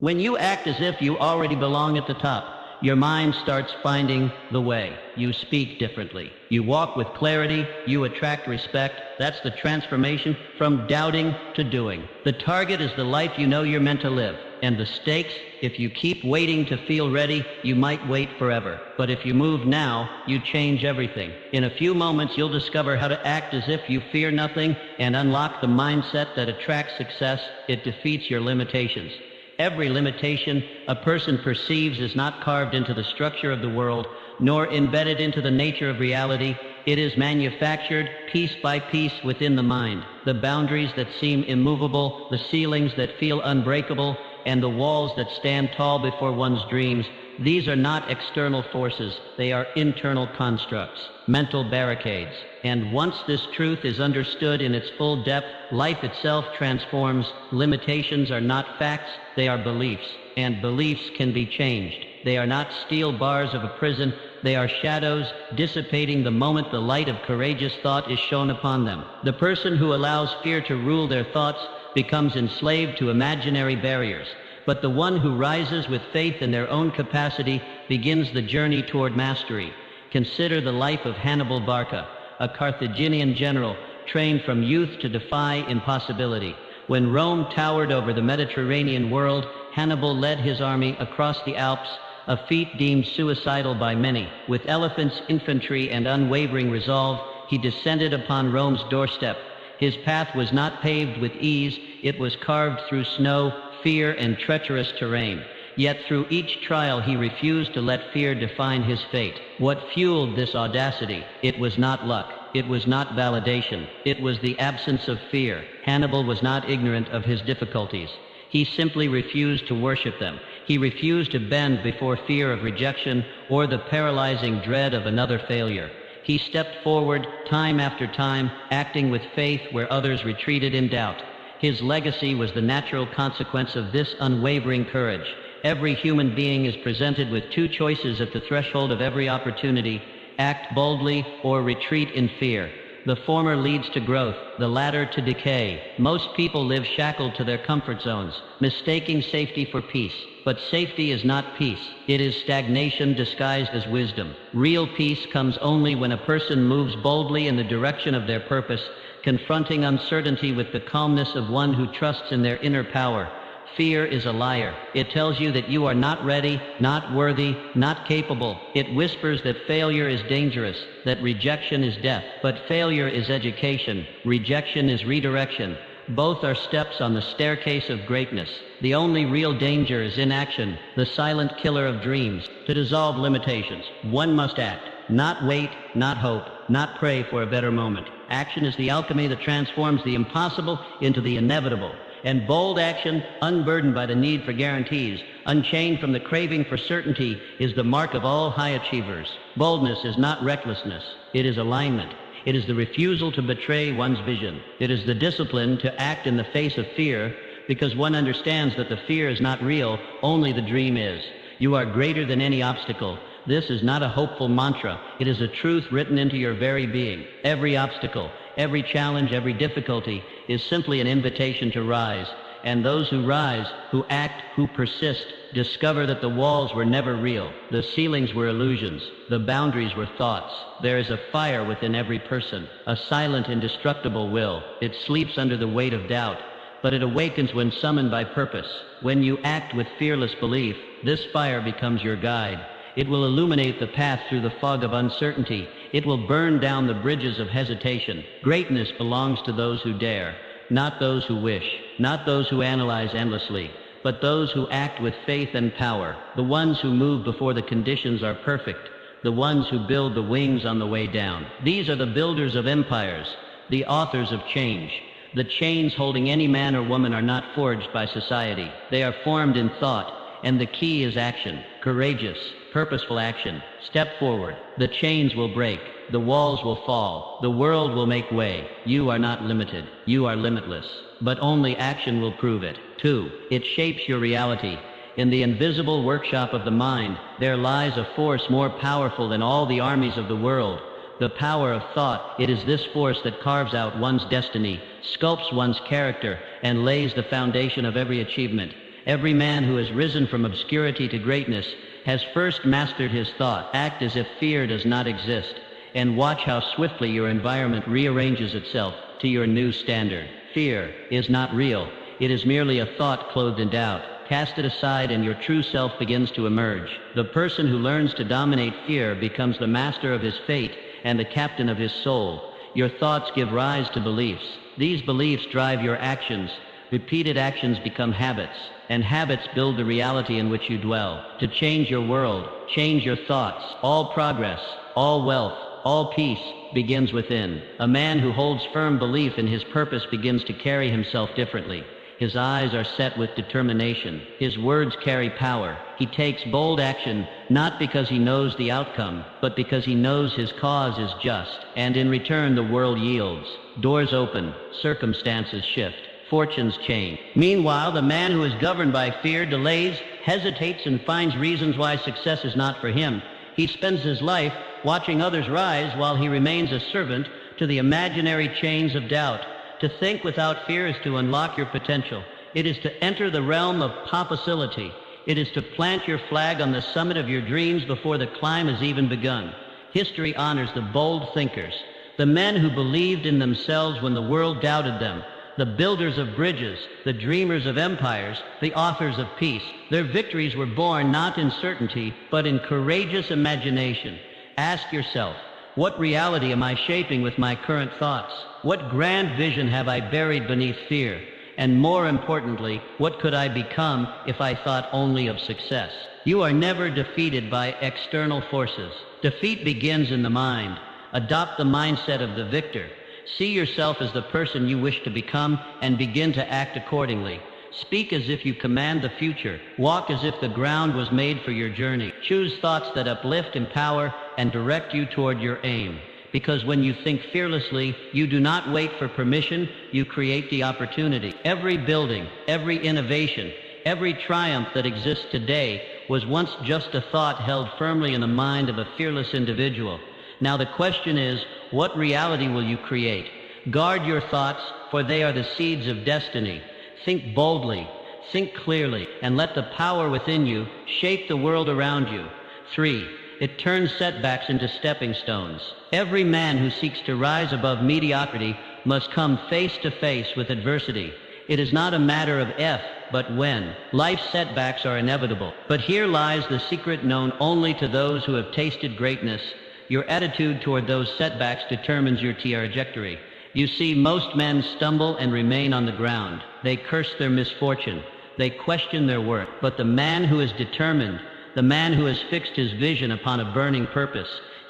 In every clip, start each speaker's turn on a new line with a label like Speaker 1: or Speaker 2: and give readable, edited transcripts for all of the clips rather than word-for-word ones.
Speaker 1: When you act as if you already belong at the top, your mind starts finding the way. You speak differently. You walk with clarity. You attract respect. That's the transformation from doubting to doing. The target is the life you know you're meant to live. And the stakes, if you keep waiting to feel ready, you might wait forever. But if you move now, you change everything. In a few moments, you'll discover how to act as if you fear nothing and unlock the mindset that attracts success. It defeats your limitations. Every limitation a person perceives is not carved into the structure of the world, nor embedded into the nature of reality. It is manufactured piece by piece within the mind. The boundaries that seem immovable, the ceilings that feel unbreakable, and the walls that stand tall before one's dreams, these are not external forces, they are internal constructs, mental barricades. And once this truth is understood in its full depth, life itself transforms. Limitations are not facts, they are beliefs, and beliefs can be changed. They are not steel bars of a prison, they are shadows dissipating the moment the light of courageous thought is shone upon them. The person who allows fear to rule their thoughts becomes enslaved to imaginary barriers. But the one who rises with faith in their own capacity begins the journey toward mastery. Consider the life of Hannibal Barca, a Carthaginian general trained from youth to defy impossibility. When Rome towered over the Mediterranean world, Hannibal led his army across the Alps, a feat deemed suicidal by many. With elephants, infantry, and unwavering resolve, he descended upon Rome's doorstep. His path was not paved with ease, it was carved through snow, fear, and treacherous terrain. Yet through each trial he refused to let fear define his fate. What fueled this audacity? It was not luck. It was not validation. It was the absence of fear. Hannibal was not ignorant of his difficulties. He simply refused to worship them. He refused to bend before fear of rejection or the paralyzing dread of another failure. He stepped forward time after time, acting with faith where others retreated in doubt. His legacy was the natural consequence of this unwavering courage. Every human being is presented with two choices at the threshold of every opportunity: act boldly or retreat in fear. The former leads to growth, the latter to decay. Most people live shackled to their comfort zones, mistaking safety for peace. But safety is not peace. It is stagnation disguised as wisdom. Real peace comes only when a person moves boldly in the direction of their purpose, confronting uncertainty with the calmness of one who trusts in their inner power. Fear is a liar. It tells you that you are not ready, not worthy, not capable. It whispers that failure is dangerous, that rejection is death. But failure is education. Rejection is redirection. Both are steps on the staircase of greatness. The only real danger is inaction, the silent killer of dreams. To dissolve limitations, one must act. Not wait, not hope, not pray for a better moment. Action is the alchemy that transforms the impossible into the inevitable. And bold action, unburdened by the need for guarantees, unchained from the craving for certainty, is the mark of all high achievers. Boldness is not recklessness. It is alignment. It is the refusal to betray one's vision. It is the discipline to act in the face of fear, because one understands that the fear is not real, only the dream is. You are greater than any obstacle. This is not a hopeful mantra. It is a truth written into your very being. Every obstacle, every challenge, every difficulty is simply an invitation to rise. And those who rise, who act, who persist, discover that the walls were never real. The ceilings were illusions. The boundaries were thoughts. There is a fire within every person, a silent, indestructible will. It sleeps under the weight of doubt, but it awakens when summoned by purpose. When you act with fearless belief, this fire becomes your guide. It will illuminate the path through the fog of uncertainty. It will burn down the bridges of hesitation. Greatness belongs to those who dare, not those who wish, not those who analyze endlessly, but those who act with faith and power. The ones who move before the conditions are perfect, the ones who build the wings on the way down. These are the builders of empires, the authors of change. The chains holding any man or woman are not forged by society. They are formed in thought, and the key is action. Courageous, purposeful action. Step forward. The chains will break. The walls will fall. The world will make way. You are not limited. You are limitless. But only action will prove it. 2. It shapes your reality. In the invisible workshop of the mind, there lies a force more powerful than all the armies of the world. The power of thought. It is this force that carves out one's destiny, sculpts one's character, and lays the foundation of every achievement. Every man who has risen from obscurity to greatness has first mastered his thought. Act as if fear does not exist, and watch how swiftly your environment rearranges itself to your new standard. Fear is not real. It is merely a thought clothed in doubt. Cast it aside and your true self begins to emerge. The person who learns to dominate fear becomes the master of his fate and the captain of his soul. Your thoughts give rise to beliefs. These beliefs drive your actions. Repeated actions become habits, and habits build the reality in which you dwell. To change your world, change your thoughts. All progress, all wealth, all peace begins within. A man who holds firm belief in his purpose begins to carry himself differently. His eyes are set with determination. His words carry power. He takes bold action, not because he knows the outcome, but because he knows his cause is just. And in return, the world yields. Doors open, circumstances shift, fortunes change. Meanwhile, the man who is governed by fear delays, hesitates, and finds reasons why success is not for him. He spends his life watching others rise while he remains a servant to the imaginary chains of doubt. To think without fear is to unlock your potential. It is to enter the realm of possibility. It is to plant your flag on the summit of your dreams before the climb has even begun. History honors the bold thinkers, the men who believed in themselves when the world doubted them, the builders of bridges, the dreamers of empires, the authors of peace. Their victories were born not in certainty, but in courageous imagination. Ask yourself, what reality am I shaping with my current thoughts? What grand vision have I buried beneath fear? And more importantly, what could I become if I thought only of success? You are never defeated by external forces. Defeat begins in the mind. Adopt the mindset of the victor. See yourself as the person you wish to become and begin to act accordingly. Speak as if you command the future. Walk as if the ground was made for your journey. Choose thoughts that uplift, empower, and direct you toward your aim. Because when you think fearlessly, you do not wait for permission, you create the opportunity. Every building, every innovation, every triumph that exists today was once just a thought held firmly in the mind of a fearless individual. Now the question is, what reality will you create? Guard your thoughts, for they are the seeds of destiny. Think boldly, think clearly, and let the power within you shape the world around you. 3. It turns setbacks into stepping stones. Every man who seeks to rise above mediocrity must come face to face with adversity. It is not a matter of if, but when. Life's setbacks are inevitable. But here lies the secret known only to those who have tasted greatness. Your attitude toward those setbacks determines your trajectory. You see, most men stumble and remain on the ground. They curse their misfortune. They question their worth. But the man who is determined, the man who has fixed his vision upon a burning purpose,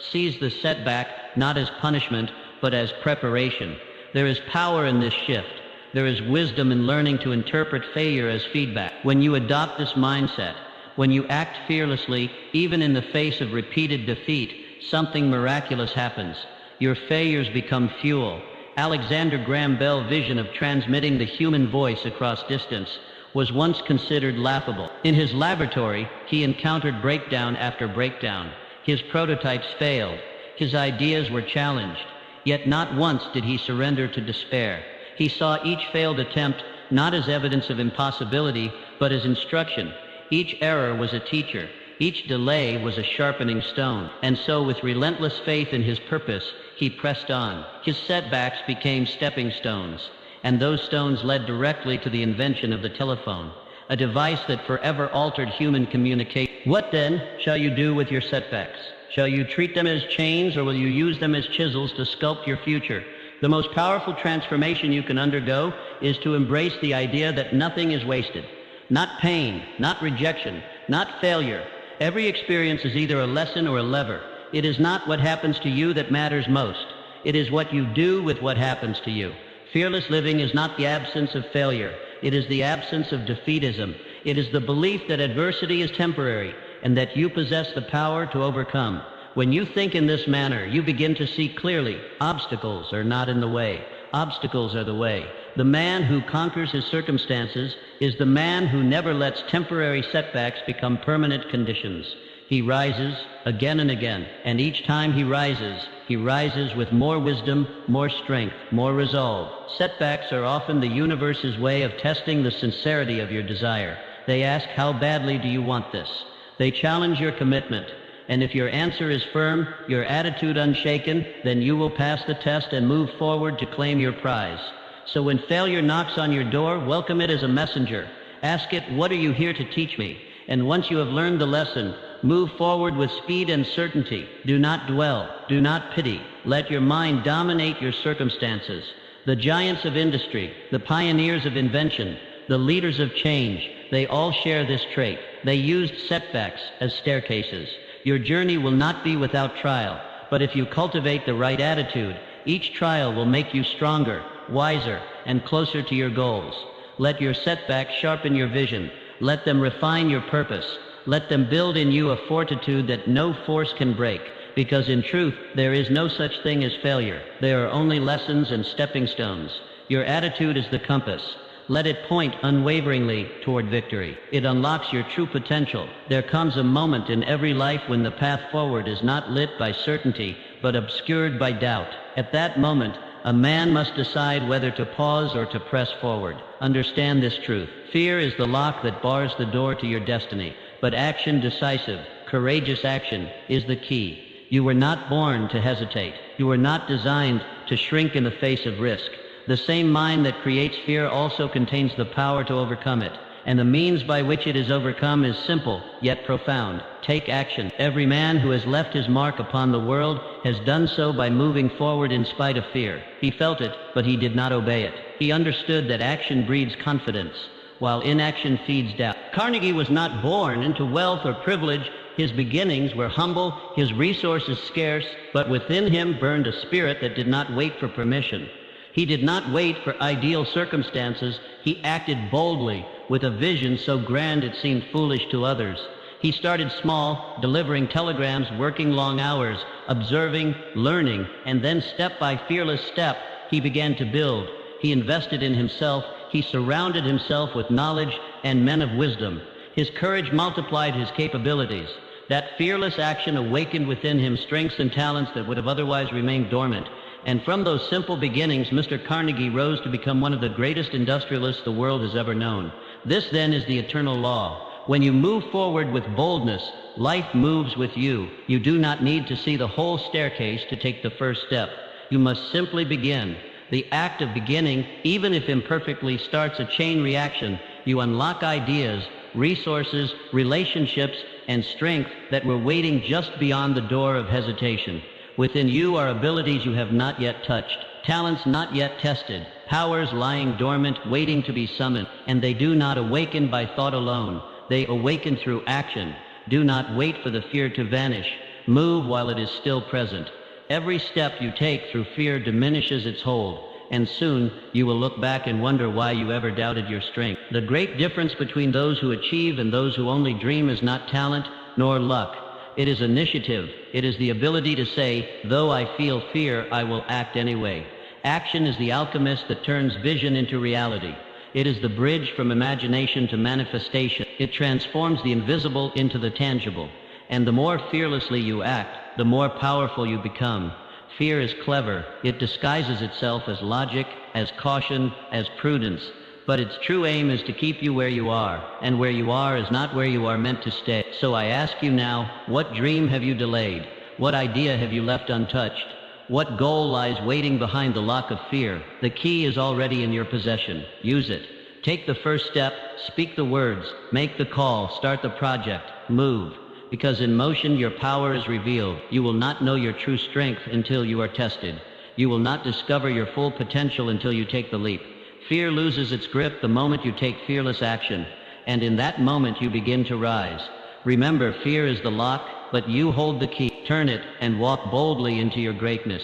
Speaker 1: sees the setback not as punishment, but as preparation. There is power in this shift. There is wisdom in learning to interpret failure as feedback. When you adopt this mindset, when you act fearlessly, even in the face of repeated defeat, something miraculous happens. Your failures become fuel. Alexander Graham Bell's vision of transmitting the human voice across distance was once considered laughable. In his laboratory, he encountered breakdown after breakdown. His prototypes failed. His ideas were challenged. Yet not once did he surrender to despair. He saw each failed attempt not as evidence of impossibility, but as instruction. Each error was a teacher. Each delay was a sharpening stone. And so, with relentless faith in his purpose, he pressed on. His setbacks became stepping stones, and those stones led directly to the invention of the telephone, a device that forever altered human communication. What then shall you do with your setbacks? Shall you treat them as chains, or will you use them as chisels to sculpt your future? The most powerful transformation you can undergo is to embrace the idea that nothing is wasted. Not pain, not rejection, not failure. Every experience is either a lesson or a lever. It is not what happens to you that matters most. It is what you do with what happens to you. Fearless living is not the absence of failure. It is the absence of defeatism. It is the belief that adversity is temporary and that you possess the power to overcome. When you think in this manner, you begin to see clearly. Obstacles are not in the way. Obstacles are the way. The man who conquers his circumstances is the man who never lets temporary setbacks become permanent conditions. He rises again and again, and each time he rises with more wisdom, more strength, more resolve. Setbacks are often the universe's way of testing the sincerity of your desire. They ask, how badly do you want this? They challenge your commitment. And if your answer is firm, your attitude unshaken, then you will pass the test and move forward to claim your prize. So when failure knocks on your door, welcome it as a messenger. Ask it, what are you here to teach me? And once you have learned the lesson, move forward with speed and certainty. Do not dwell. Do not pity. Let your mind dominate your circumstances. The giants of industry, the pioneers of invention, the leaders of change, they all share this trait. They used setbacks as staircases. Your journey will not be without trial, but if you cultivate the right attitude, each trial will make you stronger, wiser, and closer to your goals. Let your setbacks sharpen your vision. Let them refine your purpose. Let them build in you a fortitude that no force can break, because in truth, there is no such thing as failure. There are only lessons and stepping stones. Your attitude is the compass. Let it point unwaveringly toward victory. It unlocks your true potential. There comes a moment in every life when the path forward is not lit by certainty, but obscured by doubt. At that moment, a man must decide whether to pause or to press forward. Understand this truth. Fear is the lock that bars the door to your destiny, but action, decisive, courageous action, is the key. You were not born to hesitate. You were not designed to shrink in the face of risk. The same mind that creates fear also contains the power to overcome it, and the means by which it is overcome is simple, yet profound. Take action. Every man who has left his mark upon the world has done so by moving forward in spite of fear. He felt it, but he did not obey it. He understood that action breeds confidence, while inaction feeds doubt. Carnegie was not born into wealth or privilege. His beginnings were humble, his resources scarce, but within him burned a spirit that did not wait for permission. He did not wait for ideal circumstances. He acted boldly, with a vision so grand it seemed foolish to others. He started small, delivering telegrams, working long hours, observing, learning, and then step by fearless step, he began to build. He invested in himself. He surrounded himself with knowledge and men of wisdom. His courage multiplied his capabilities. That fearless action awakened within him strengths and talents that would have otherwise remained dormant. And from those simple beginnings, Mr. Carnegie rose to become one of the greatest industrialists the world has ever known. This, then, is the eternal law. When you move forward with boldness, life moves with you. You do not need to see the whole staircase to take the first step. You must simply begin. The act of beginning, even if imperfectly, starts a chain reaction. You unlock ideas, resources, relationships, and strength that were waiting just beyond the door of hesitation. Within you are abilities you have not yet touched, talents not yet tested, powers lying dormant, waiting to be summoned, and they do not awaken by thought alone. They awaken through action. Do not wait for the fear to vanish. Move while it is still present. Every step you take through fear diminishes its hold, and soon you will look back and wonder why you ever doubted your strength. The great difference between those who achieve and those who only dream is not talent nor luck. It is initiative. It is the ability to say, though I feel fear, I will act anyway. Action is the alchemist that turns vision into reality. It is the bridge from imagination to manifestation. It transforms the invisible into the tangible. And the more fearlessly you act, the more powerful you become. Fear is clever. It disguises itself as logic, as caution, as prudence. But its true aim is to keep you where you are, and where you are is not where you are meant to stay. So I ask you now, what dream have you delayed? What idea have you left untouched? What goal lies waiting behind the lock of fear? The key is already in your possession. Use it. Take the first step, speak the words, make the call, start the project, move. Because in motion your power is revealed. You will not know your true strength until you are tested. You will not discover your full potential until you take the leap. Fear loses its grip the moment you take fearless action, and in that moment you begin to rise. Remember, fear is the lock, but you hold the key. Turn it and walk boldly into your greatness.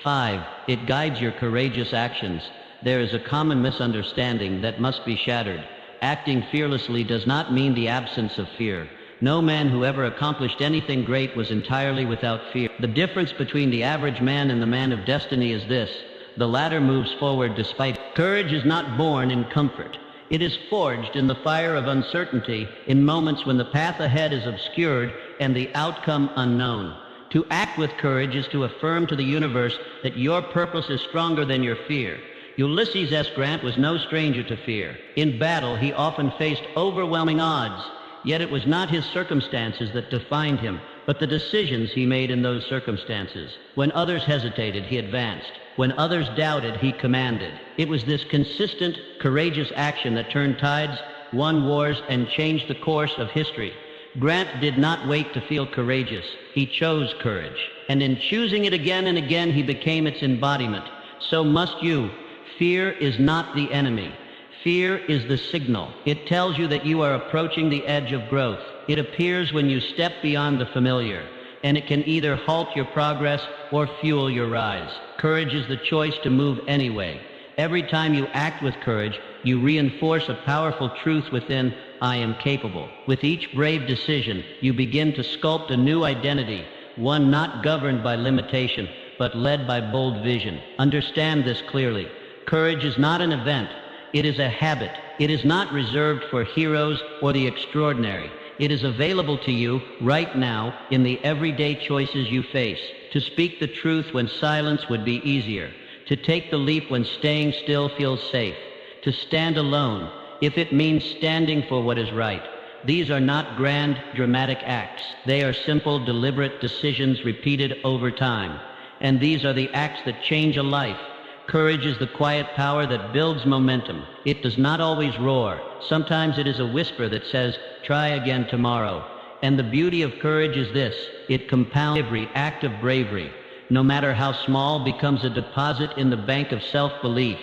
Speaker 1: 5. It guides your courageous actions. There is a common misunderstanding that must be shattered. Acting fearlessly does not mean the absence of fear. No man who ever accomplished anything great was entirely without fear. The difference between the average man and the man of destiny is this. The latter moves forward despite. Courage is not born in comfort. It is forged in the fire of uncertainty, in moments when the path ahead is obscured and the outcome unknown. To act with courage is to affirm to the universe that your purpose is stronger than your fear. Ulysses S. Grant was no stranger to fear. In battle, he often faced overwhelming odds, yet it was not his circumstances that defined him, but the decisions he made in those circumstances. When others hesitated, he advanced. When others doubted, he commanded. It was this consistent, courageous action that turned tides, won wars, and changed the course of history. Grant did not wait to feel courageous. He chose courage. And in choosing it again and again, he became its embodiment. So must you. Fear is not the enemy. Fear is the signal. It tells you that you are approaching the edge of growth. It appears when you step beyond the familiar, and it can either halt your progress or fuel your rise. Courage is the choice to move anyway. Every time you act with courage, you reinforce a powerful truth within, I am capable. With each brave decision, you begin to sculpt a new identity, one not governed by limitation, but led by bold vision. Understand this clearly. Courage is not an event. It is a habit. It is not reserved for heroes or the extraordinary. It is available to you right now in the everyday choices you face. To speak the truth when silence would be easier. To take the leap when staying still feels safe. To stand alone, if it means standing for what is right. These are not grand, dramatic acts. They are simple, deliberate decisions repeated over time. And these are the acts that change a life. Courage is the quiet power that builds momentum. It does not always roar. Sometimes it is a whisper that says, try again tomorrow. And the beauty of courage is this: it compounds. Every act of bravery, no matter how small, becomes a deposit in the bank of self-belief.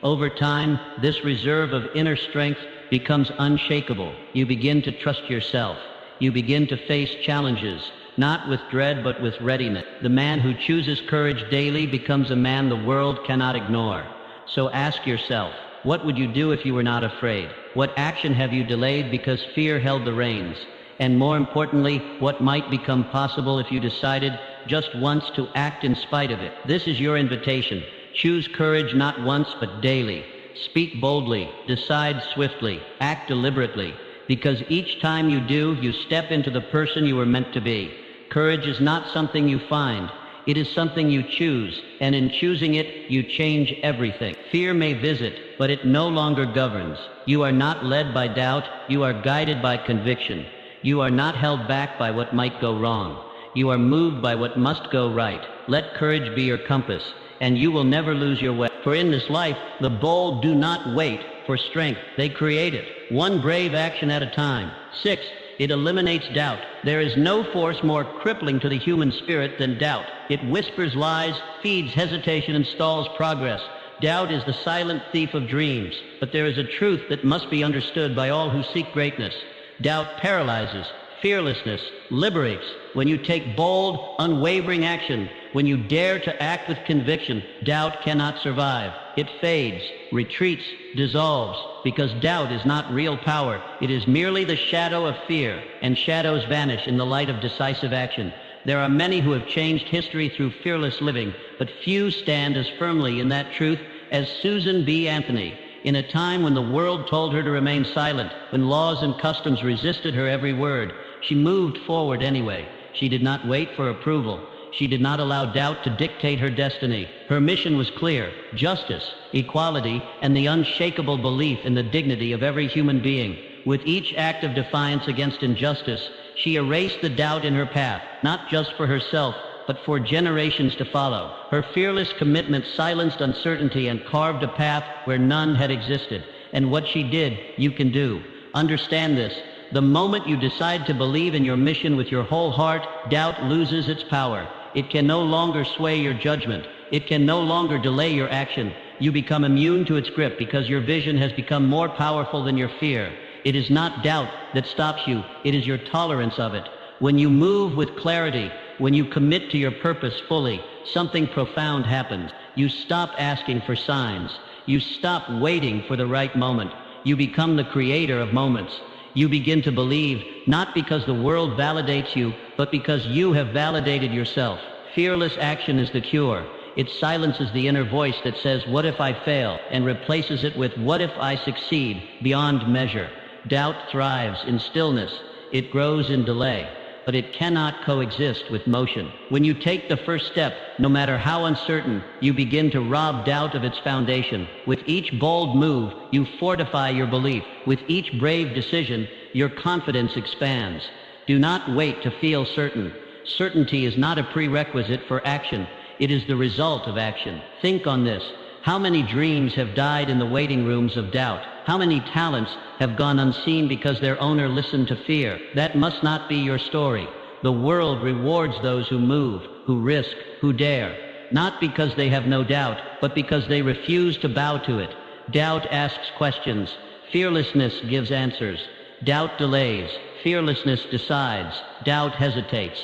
Speaker 1: Over time, this reserve of inner strength becomes unshakable. You begin to trust yourself. You begin to face challenges, not with dread but with readiness. The man who chooses courage daily becomes a man the world cannot ignore. So ask yourself, what would you do if you were not afraid? What action have you delayed because fear held the reins? And more importantly, what might become possible if you decided just once to act in spite of it? This is your invitation. Choose courage not once but daily. Speak boldly, decide swiftly, act deliberately, because each time you do, you step into the person you were meant to be. Courage is not something you find. It is something you choose, and in choosing it, you change everything. Fear may visit, but it no longer governs. You are not led by doubt, you are guided by conviction. You are not held back by what might go wrong. You are moved by what must go right. Let courage be your compass, and you will never lose your way. For in this life, the bold do not wait for strength. They create it, one brave action at a time. 6. It eliminates doubt. There is no force more crippling to the human spirit than doubt. It whispers lies, feeds hesitation, and stalls progress. Doubt is the silent thief of dreams. But there is a truth that must be understood by all who seek greatness. Doubt paralyzes. Fearlessness liberates. When you take bold, unwavering action, when you dare to act with conviction, doubt cannot survive. It fades, retreats, dissolves, because doubt is not real power. It is merely the shadow of fear, and shadows vanish in the light of decisive action. There are many who have changed history through fearless living, but few stand as firmly in that truth as Susan B. Anthony. In a time when the world told her to remain silent, when laws and customs resisted her every word, she moved forward anyway. She did not wait for approval. She did not allow doubt to dictate her destiny. Her mission was clear: justice, equality, and the unshakable belief in the dignity of every human being. With each act of defiance against injustice, she erased the doubt in her path, not just for herself, but for generations to follow. Her fearless commitment silenced uncertainty and carved a path where none had existed. And what she did, you can do. Understand this: the moment you decide to believe in your mission with your whole heart, doubt loses its power. It can no longer sway your judgment. It can no longer delay your action. You become immune to its grip because your vision has become more powerful than your fear. It is not doubt that stops you. It is your tolerance of it. When you move with clarity, when you commit to your purpose fully, something profound happens. You stop asking for signs. You stop waiting for the right moment. You become the creator of moments. You begin to believe, not because the world validates you, but because you have validated yourself. Fearless action is the cure. It silences the inner voice that says, what if I fail? And replaces it with, what if I succeed beyond measure? Doubt thrives in stillness. It grows in delay. but it cannot coexist with motion. When you take the first step, no matter how uncertain, you begin to rob doubt of its foundation. With each bold move, you fortify your belief. With each brave decision, your confidence expands. Do not wait to feel certain. Certainty is not a prerequisite for action. It is the result of action. Think on this. How many dreams have died in the waiting rooms of doubt? How many talents have gone unseen because their owner listened to fear? That must not be your story. The world rewards those who move, who risk, who dare. Not because they have no doubt, but because they refuse to bow to it. Doubt asks questions. Fearlessness gives answers. Doubt delays. Fearlessness decides. Doubt hesitates.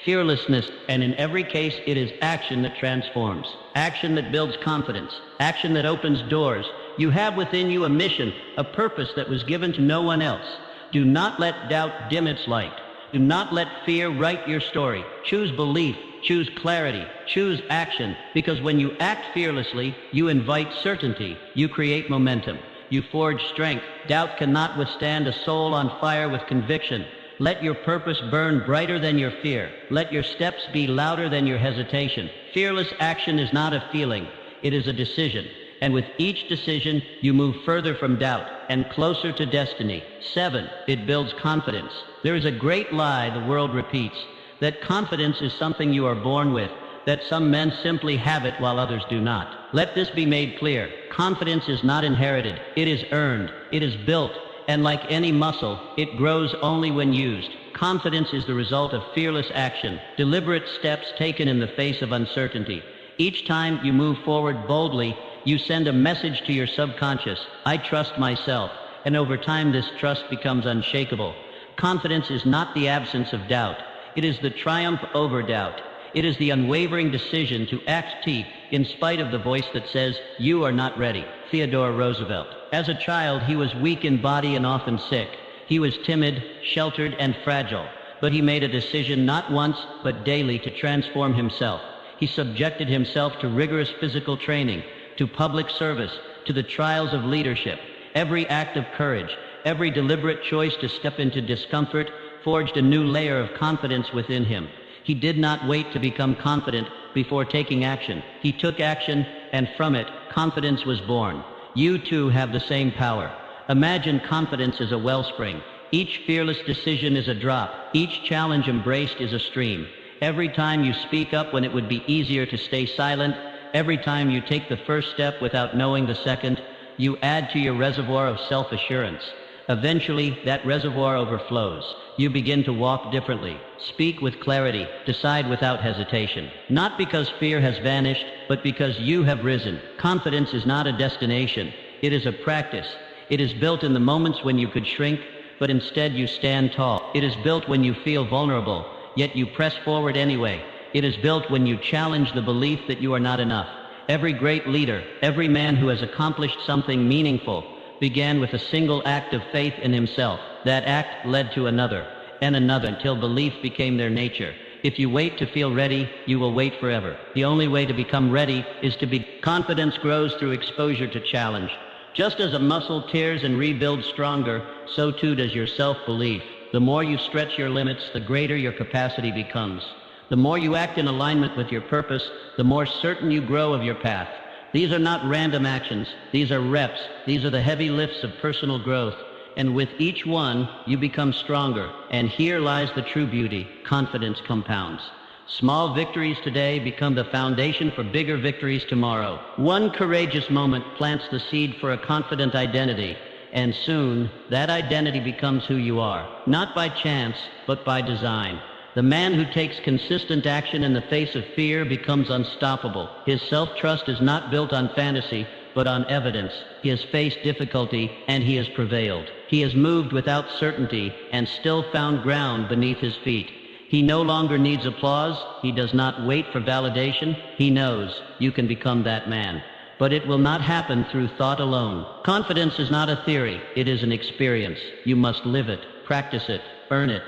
Speaker 1: Fearlessness, and in every case it is action that transforms. Action that builds confidence. Action that opens doors. You have within you a mission, a purpose that was given to no one else. Do not let doubt dim its light. Do not let fear write your story. Choose belief, choose clarity, choose action, because when you act fearlessly, you invite certainty, you create momentum, you forge strength. Doubt cannot withstand a soul on fire with conviction. Let your purpose burn brighter than your fear. Let your steps be louder than your hesitation. Fearless action is not a feeling, it is a decision. And with each decision, you move further from doubt and closer to destiny. 7, it builds confidence. There is a great lie the world repeats, that confidence is something you are born with, that some men simply have it while others do not. Let this be made clear. Confidence is not inherited. It is earned. It is built. And like any muscle, it grows only when used. Confidence is the result of fearless action, deliberate steps taken in the face of uncertainty. Each time you move forward boldly, you send a message to your subconscious. I trust myself. And over time, this trust becomes unshakable. Confidence is not the absence of doubt. It is the triumph over doubt. It is the unwavering decision to act in spite of the voice that says, you are not ready. Theodore Roosevelt. As a child, he was weak in body and often sick. He was timid, sheltered, and fragile. But he made a decision not once, but daily to transform himself. He subjected himself to rigorous physical training, to public service, to the trials of leadership. Every act of courage, every deliberate choice to step into discomfort forged a new layer of confidence within him. He did not wait to become confident before taking action. He took action, and from it, confidence was born. You too have the same power. Imagine confidence as a wellspring. Each fearless decision is a drop. Each challenge embraced is a stream. Every time you speak up when it would be easier to stay silent, every time you take the first step without knowing the second, you add to your reservoir of self-assurance. Eventually, that reservoir overflows. You begin to walk differently, speak with clarity, decide without hesitation. Not because fear has vanished, but because you have risen. Confidence is not a destination. It is a practice. It is built in the moments when you could shrink, but instead you stand tall. It is built when you feel vulnerable, yet you press forward anyway. It is built when you challenge the belief that you are not enough. Every great leader, every man who has accomplished something meaningful, began with a single act of faith in himself. That act led to another, and another, until belief became their nature. If you wait to feel ready, you will wait forever. The only way to become ready is to be. Confidence grows through exposure to challenge. Just as a muscle tears and rebuilds stronger, so too does your self-belief. The more you stretch your limits, the greater your capacity becomes. The more you act in alignment with your purpose, the more certain you grow of your path. These are not random actions. These are reps. These are the heavy lifts of personal growth. And with each one, you become stronger. And here lies the true beauty. Confidence compounds. Small victories today become the foundation for bigger victories tomorrow. One courageous moment plants the seed for a confident identity. And soon, that identity becomes who you are. Not by chance, but by design. The man who takes consistent action in the face of fear becomes unstoppable. His self-trust is not built on fantasy, but on evidence. He has faced difficulty, and he has prevailed. He has moved without certainty, and still found ground beneath his feet. He no longer needs applause. He does not wait for validation. He knows you can become that man. But it will not happen through thought alone. Confidence is not a theory. It is an experience. You must live it, practice it, earn it.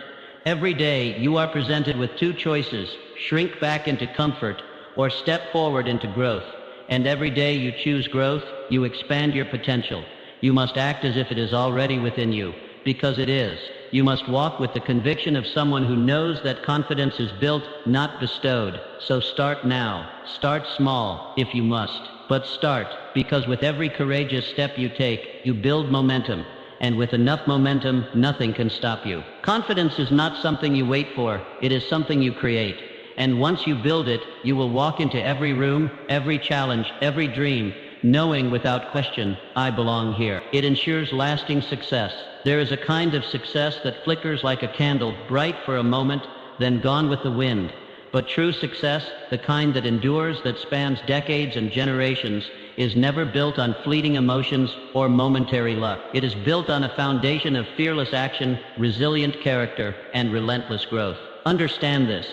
Speaker 1: Every day, you are presented with two choices: shrink back into comfort or step forward into growth. And every day you choose growth, you expand your potential. You must act as if it is already within you, because it is. You must walk with the conviction of someone who knows that confidence is built, not bestowed. So start now. Start small, if you must. But start, because with every courageous step you take, you build momentum. And with enough momentum, nothing can stop you. Confidence is not something you wait for, it is something you create. And once you build it, you will walk into every room, every challenge, every dream, knowing without question, I belong here. It ensures lasting success. There is a kind of success that flickers like a candle, bright for a moment, then gone with the wind. But true success, the kind that endures, that spans decades and generations, is never built on fleeting emotions or momentary luck. It is built on a foundation of fearless action, resilient character, and relentless growth. Understand this.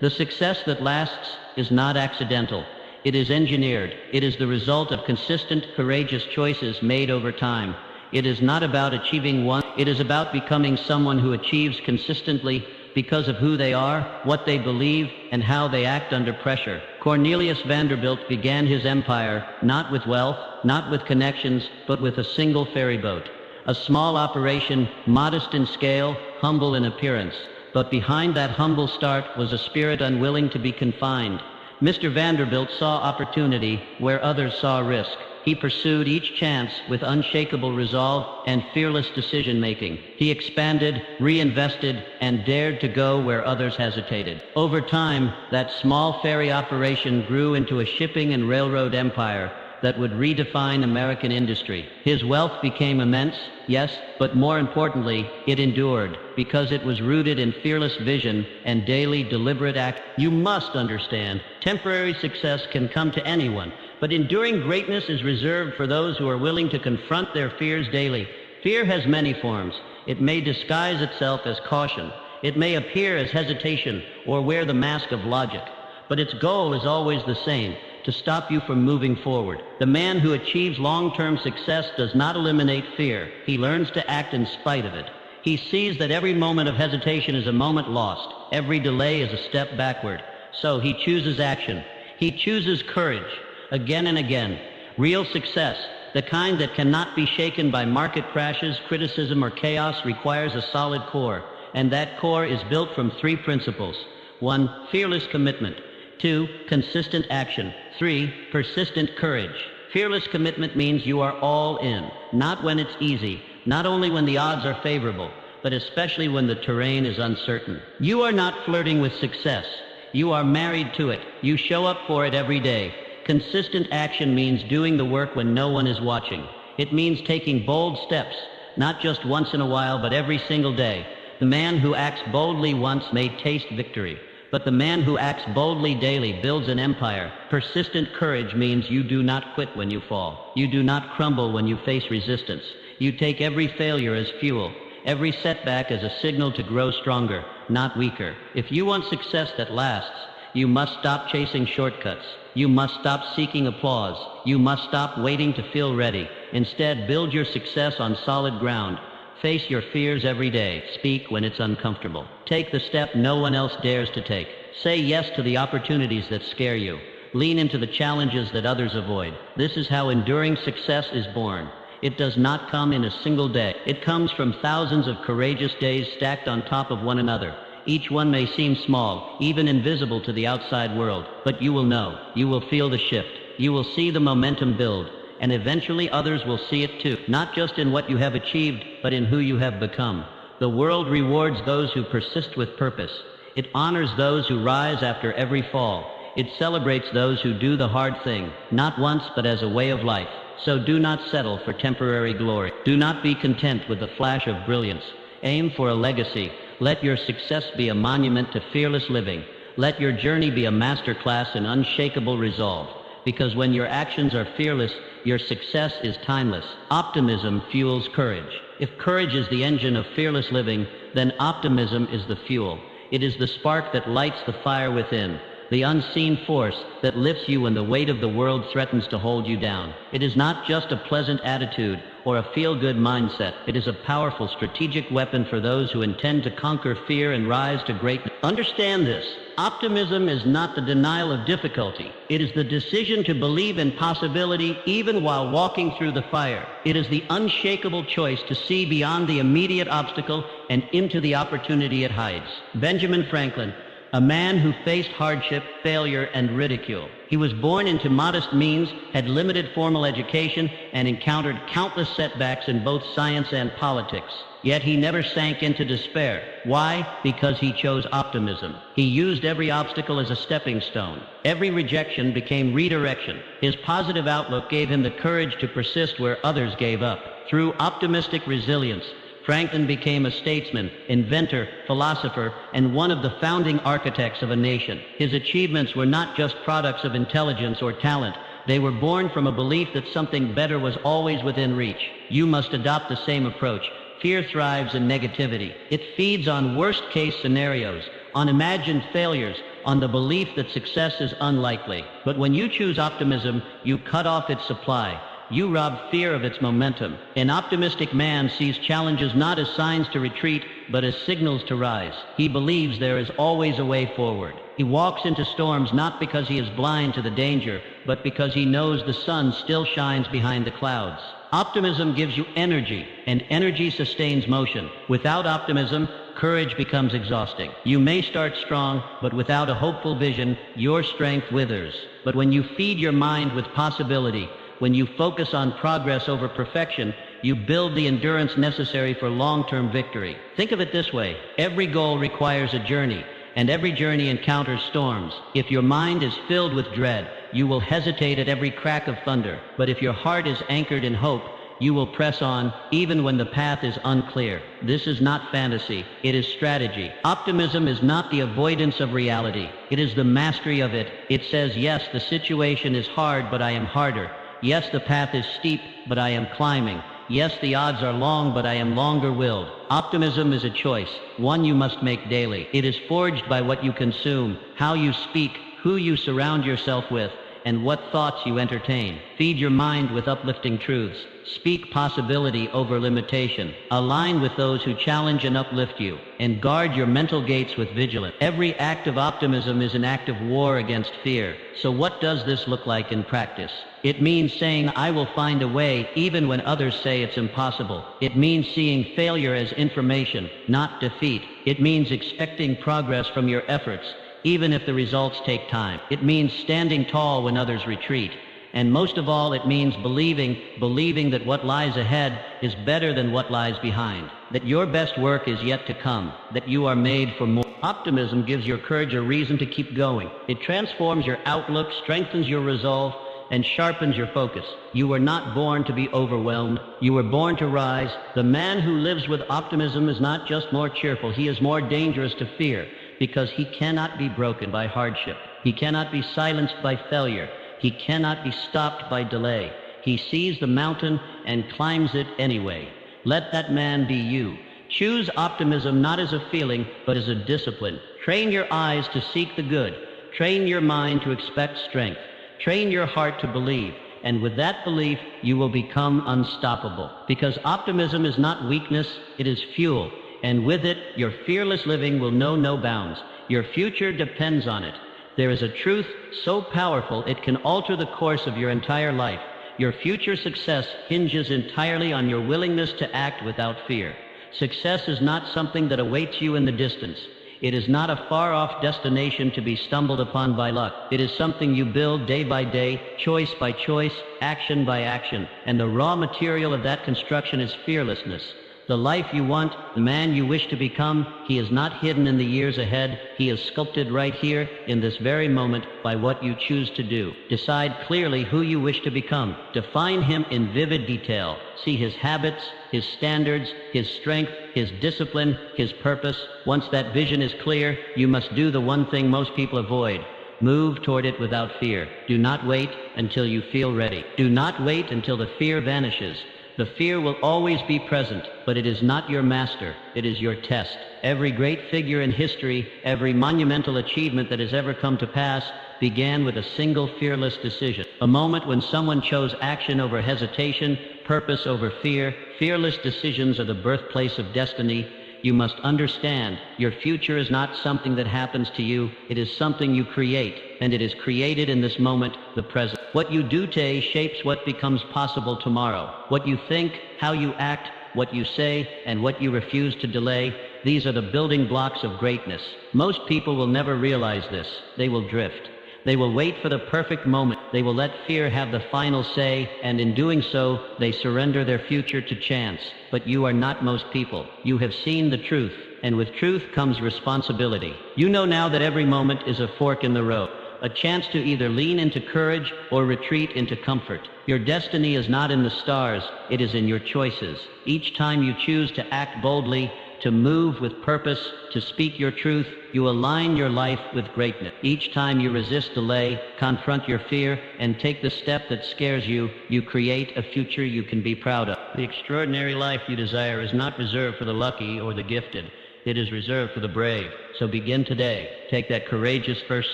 Speaker 1: The success that lasts is not accidental. It is engineered. It is the result of consistent, courageous choices made over time. It is not about achieving one. It is about becoming someone who achieves consistently because of who they are, what they believe, and how they act under pressure. Cornelius Vanderbilt began his empire not with wealth, not with connections, but with a single ferry boat. A small operation, modest in scale, humble in appearance. But behind that humble start was a spirit unwilling to be confined. Mr. Vanderbilt saw opportunity where others saw risk. He pursued each chance with unshakable resolve and fearless decision-making. He expanded, reinvested, and dared to go where others hesitated. Over time, that small ferry operation grew into a shipping and railroad empire that would redefine American industry. His wealth became immense, yes, but more importantly, it endured, because it was rooted in fearless vision and daily deliberate act. You must understand, temporary success can come to anyone, but enduring greatness is reserved for those who are willing to confront their fears daily. Fear has many forms. It may disguise itself as caution. It may appear as hesitation or wear the mask of logic. But its goal is always the same: to stop you from moving forward. The man who achieves long-term success does not eliminate fear. He learns to act in spite of it. He sees that every moment of hesitation is a moment lost. Every delay is a step backward. So he chooses action. He chooses courage. Again and again. Real success, the kind that cannot be shaken by market crashes, criticism, or chaos, requires a solid core. And that core is built from three principles. 1. Fearless commitment. 2. Consistent action. 3. Persistent courage. Fearless commitment means you are all in, not when it's easy, not only when the odds are favorable, but especially when the terrain is uncertain. You are not flirting with success. You are married to it. You show up for it every day. Consistent action means doing the work when no one is watching. It means taking bold steps, not just once in a while, but every single day. The man who acts boldly once may taste victory, but the man who acts boldly daily builds an empire. Persistent courage means you do not quit when you fall. You do not crumble when you face resistance. You take every failure as fuel, every setback as a signal to grow stronger, not weaker. If you want success that lasts, you must stop chasing shortcuts. You must stop seeking applause. You must stop waiting to feel ready. Instead, build your success on solid ground. Face your fears every day. Speak when it's uncomfortable. Take the step no one else dares to take. Say yes to the opportunities that scare you. Lean into the challenges that others avoid. This is how enduring success is born. It does not come in a single day. It comes from thousands of courageous days stacked on top of one another. Each one may seem small, even invisible to the outside world, but you will know. You will feel the shift. You will see the momentum build. And eventually others will see it too, not just in what you have achieved, but in who you have become. The world rewards those who persist with purpose. It honors those who rise after every fall. It celebrates those who do the hard thing, not once but as a way of life. So do not settle for temporary glory. Do not be content with the flash of brilliance. Aim for a legacy. Let your success be a monument to fearless living. Let your journey be a masterclass in unshakable resolve. Because when your actions are fearless, your success is timeless. Optimism fuels courage. If courage is the engine of fearless living, then optimism is the fuel. It is the spark that lights the fire within. the unseen force that lifts you when the weight of the world threatens to hold you down. It is not just a pleasant attitude or a feel-good mindset. It is a powerful strategic weapon for those who intend to conquer fear and rise to greatness. Understand this. Optimism is not the denial of difficulty. It is the decision to believe in possibility even while walking through the fire. It is the unshakable choice to see beyond the immediate obstacle and into the opportunity it hides. Benjamin Franklin, a man who faced hardship, failure, and ridicule. He was born into modest means, had limited formal education, and encountered countless setbacks in both science and politics. Yet he never sank into despair. Why? Because he chose optimism. He used every obstacle as a stepping stone. Every rejection became redirection. His positive outlook gave him the courage to persist where others gave up. Through optimistic resilience, Franklin became a statesman, inventor, philosopher, and one of the founding architects of a nation. His achievements were not just products of intelligence or talent. They were born from a belief that something better was always within reach. You must adopt the same approach. Fear thrives in negativity. It feeds on worst-case scenarios, on imagined failures, on the belief that success is unlikely. But when you choose optimism, you cut off its supply. You rob fear of its momentum. An optimistic man sees challenges not as signs to retreat, but as signals to rise. He believes there is always a way forward. He walks into storms not because he is blind to the danger, but because he knows the sun still shines behind the clouds. Optimism gives you energy, and energy sustains motion. Without optimism, courage becomes exhausting. You may start strong, but without a hopeful vision, your strength withers. But when you feed your mind with possibility, when you focus on progress over perfection, you build the endurance necessary for long-term victory. Think of it this way. Every goal requires a journey, and every journey encounters storms. If your mind is filled with dread, you will hesitate at every crack of thunder. But if your heart is anchored in hope, you will press on, even when the path is unclear. This is not fantasy, it is strategy. Optimism is not the avoidance of reality. It is the mastery of it. It says, yes, the situation is hard, but I am harder. Yes, the path is steep, but I am climbing. Yes, the odds are long, but I am longer-willed. Optimism is a choice, one you must make daily. It is forged by what you consume, how you speak, who you surround yourself with, and what thoughts you entertain. Feed your mind with uplifting truths. Speak possibility over limitation. Align with those who challenge and uplift you, and guard your mental gates with vigilance. Every act of optimism is an act of war against fear. So what does this look like in practice? It means saying, I will find a way, even when others say it's impossible. It means seeing failure as information, not defeat. It means expecting progress from your efforts, even if the results take time. It means standing tall when others retreat. And most of all, it means believing that what lies ahead is better than what lies behind, that your best work is yet to come, that you are made for more. Optimism gives your courage a reason to keep going. It transforms your outlook, strengthens your resolve, and sharpens your focus. You were not born to be overwhelmed. You were born to rise. The man who lives with optimism is not just more cheerful, he is more dangerous to fear, because he cannot be broken by hardship. He cannot be silenced by failure. He cannot be stopped by delay. He sees the mountain and climbs it anyway. Let that man be you. Choose optimism not as a feeling, but as a discipline. Train your eyes to seek the good. Train your mind to expect strength. Train your heart to believe. And with that belief, you will become unstoppable. Because optimism is not weakness, it is fuel. And with it, your fearless living will know no bounds. Your future depends on it. There is a truth so powerful it can alter the course of your entire life. Your future success hinges entirely on your willingness to act without fear. Success is not something that awaits you in the distance. It is not a far-off destination to be stumbled upon by luck. It is something you build day by day, choice by choice, action by action. And the raw material of that construction is fearlessness. The life you want, the man you wish to become, he is not hidden in the years ahead. He is sculpted right here in this very moment by what you choose to do. Decide clearly who you wish to become. Define him in vivid detail. See his habits, his standards, his strength, his discipline, his purpose. Once that vision is clear, you must do the one thing most people avoid. Move toward it without fear. Do not wait until you feel ready. Do not wait until the fear vanishes. The fear will always be present, but it is not your master, it is your test. Every great figure in history, every monumental achievement that has ever come to pass, began with a single fearless decision. A moment when someone chose action over hesitation, purpose over fear. Fearless decisions are the birthplace of destiny. You must understand, your future is not something that happens to you, it is something you create, and it is created in this moment, the present. What you do today shapes what becomes possible tomorrow. What you think, how you act, what you say, and what you refuse to delay, these are the building blocks of greatness. Most people will never realize this. They will drift. They will wait for the perfect moment. They will let fear have the final say, and in doing so, they surrender their future to chance. But you are not most people. You have seen the truth, and with truth comes responsibility. You know now that every moment is a fork in the road, a chance to either lean into courage or retreat into comfort. Your destiny is not in the stars, it is in your choices. Each time you choose to act boldly, to move with purpose, to speak your truth, you align your life with greatness. Each time you resist delay, confront your fear, and take the step that scares you, you create a future you can be proud of. The extraordinary life you desire is not reserved for the lucky or the gifted. It is reserved for the brave. So begin today. Take that courageous first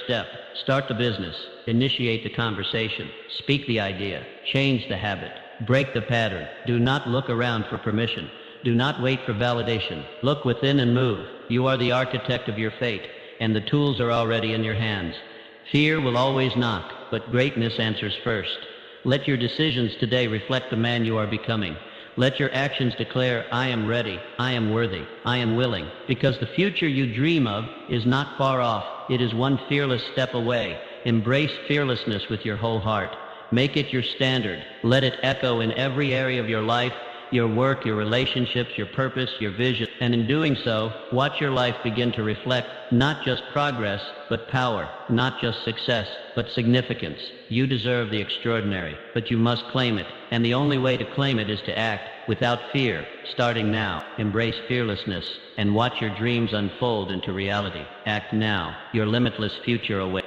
Speaker 1: step. Start the business. Initiate the conversation. Speak the idea. Change the habit. Break the pattern. Do not look around for permission. Do not wait for validation. Look within and move. You are the architect of your fate, and the tools are already in your hands. Fear will always knock, but greatness answers first. Let your decisions today reflect the man you are becoming. Let your actions declare, I am ready, I am worthy, I am willing, because the future you dream of is not far off. It is one fearless step away. Embrace fearlessness with your whole heart. Make it your standard. Let it echo in every area of your life, your work, your relationships, your purpose, your vision. And in doing so, watch your life begin to reflect not just progress, but power, not just success, but significance. You deserve the extraordinary, but you must claim it. And the only way to claim it is to act without fear. Starting now, embrace fearlessness and watch your dreams unfold into reality. Act now. Your limitless future awaits.